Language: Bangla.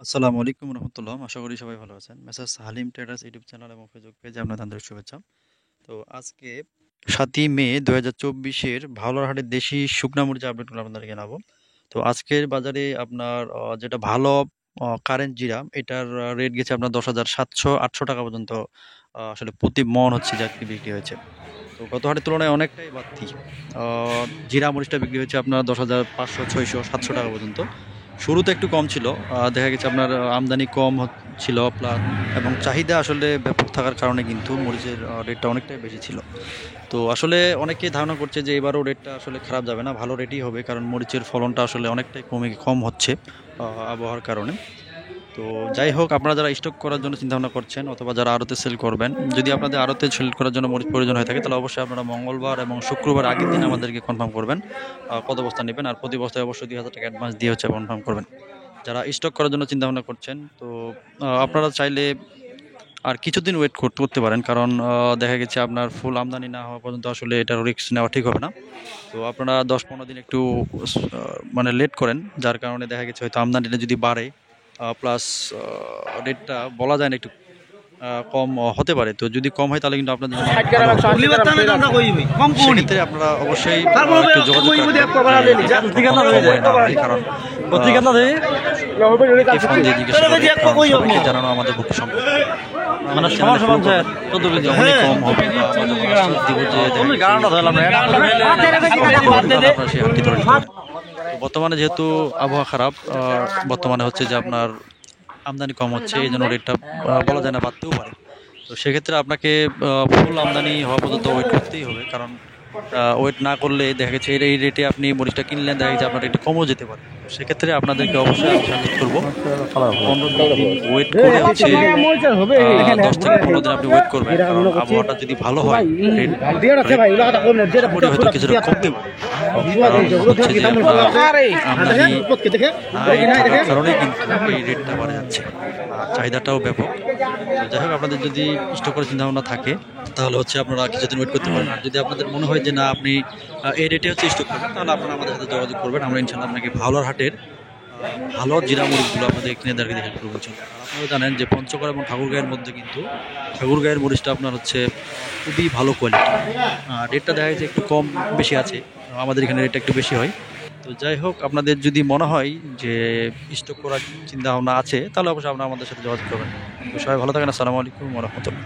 আসসালামু আলাইকুম রহমতুল্লাহ। আশা করি সবাই ভালো আছেন। Messrs Halim Traders YouTube channel এবং ফেসবুক পেজে আপনাদের আন্তরিক শুভেচ্ছা। তো আজকে ৭ই মে ২০২৪-এর ভাওলার হাটের দেশি শুকনা মরিচের আপডেটগুলো আপনাদেরকে জানাবো। তো আজকের বাজারে আপনার যেটা ভালো কারেন্ট জিরা এটার রেট গেছে আপনার ১০,৭০০-৮০০ টাকা পর্যন্ত আসলে প্রতি মণ হচ্ছে যা বিক্রি হয়েছে। তো গত হাটের তুলনায় অনেকটাই বাড়তি। আ জিরা মরিচটা বিক্রি হয়েছে আপনার ১০,৫০০, ৬০০, ৭০০ টাকা পর্যন্ত। শুরুতে একটু কম ছিল। দেখা গেছে আপনার আমদানি কম ছিল এবং চাহিদা আসলে ব্যাপক থাকার কারণে কিন্তু মরিচের রেটটা অনেকটাই বেশি ছিল। তো আসলে অনেকেই ধারণা করছে যে এবারও রেটটা আসলে খারাপ যাবে না, ভালো রেটই হবে। কারণ মরিচের ফলনটা আসলে অনেকটাই কম হচ্ছে আবহাওয়ার কারণে। তো যাই হোক, আপনারা যারা স্টক করার জন্য চিন্তাভাবনা করছেন অথবা যারা আড়তে সেল করবেন, যদি আপনাদের আড়তে সেল করার জন্য মরিচ প্রয়োজন হয়ে থাকে তাহলে অবশ্যই আপনারা মঙ্গলবার এবং শুক্রবার আগের দিন আমাদেরকে কনফার্ম করবেন কত বস্তা নেবেন, আর প্রতি বস্তায় অবশ্যই ২,০০০ টাকা অ্যাডভান্স দিয়ে হচ্ছে কনফার্ম করবেন। যারা স্টক করার জন্য চিন্তাভাবনা করছেন, তো আপনারা চাইলে আর কিছুদিন ওয়েট করতে পারেন, কারণ দেখা গেছে আপনার ফুল আমদানি না হওয়া পর্যন্ত আসলে এটার রিস্ক নেওয়া ঠিক হবে না। তো আপনারা ১০-১৫ দিন একটু মানে লেট করেন, যার কারণে দেখা গেছে হয়তো আমদানিটা যদি বাড়ে প্লাস রেটটা বলা যায় না, একটু কম হতে পারে। তো যদি কম হয় তাহলে কিন্তু আপনাদের জন্য অনেক ভালো হবে। সেক্ষেত্রে আপনারা অবশ্যই একটু যোগাযোগ করবেন যে কখন সময় না হয়, কারণ এই ফোন দিয়ে জিজ্ঞাসা করে, কারণ সবাইকে জানানো আমাদের পক্ষে সম্ভব না। মানে যখনই কম হবে বা আমরা যখন আশ্বাস দিব যে আপনারা সেই হাতটি ধরে নিতে পারেন। তো বর্তমানে যেহেতু আবহাওয়া খারাপ, বর্তমানে হচ্ছে যে আপনার আমদানি কম হচ্ছে, এই জন্য রেটটা বলা যায় না, বাড়তেও পারে। তো সেক্ষেত্রে আপনাকে ফুল আমদানি হওয়া পর্যন্ত ওয়েট করতেই হবে, কারণ ওয়েট না করলে দেখা গেছে এই রেটে আপনি মরিচটা কিনলেন, দেখা গেছে আপনার রেটটা কমও যেতে পারে। তো সেক্ষেত্রে আপনাদেরকে অবশ্যই আমি সাজেস্ট করবো ১৫-২০ দিন ওয়েট করে হচ্ছে ১০ থেকে ১৫ দিন আপনি ওয়েট করবেন, কারণ আবহাওয়াটা যদি ভালো হয় রেট হয়তো কিছুটা কমতে পারে। কারণ হচ্ছে যে আপনার আমদানি না থাকার কারণেই কিন্তু এই রেটটা বাড়ে যাচ্ছে, আর চাহিদাটাও ব্যাপক। তো যাই হোক, আপনাদের যদি স্টক করার চিন্তাভাবনা থাকে তাহলে হচ্ছে আপনারা কিছুদিন ওয়েট করতে পারেন। আর যদি আপনাদের মনে হয় যে না, আপনি এই রেটে হচ্ছে স্টক করবেন, তাহলে আপনারা আমাদের সাথে যোগাযোগ করবেন। আমরা ইনশাল্লাহ আপনাকে ভাওলার হাটের ভালো জিরা মরিচগুলো আপনাদের কিনে দেওয়ার হেল্প করবো ইনশাল্লাহ। আর আপনারা জানেন যে পঞ্চগড় এবং ঠাকুরগাঁয়ের মধ্যে কিন্তু ঠাকুরগাঁয়ের মরিচটা আপনার হচ্ছে খুবই ভালো কোয়ালিটি। রেটটা দেখা যাচ্ছে একটু কম বেশি আছে, আমাদের এখানে রেটটা একটু বেশি হয়। তো যাই হোক, আপনাদের যদি মনে হয় যে স্টক করার চিন্তা ভাবনা আছে তাহলে অবশ্যই আপনারা আমাদের সাথে যোগাযোগ করবেন। তো সবাই ভালো থাকেন। আসসালামু আলাইকুম ওয়া রাহমাতুল্লাহ।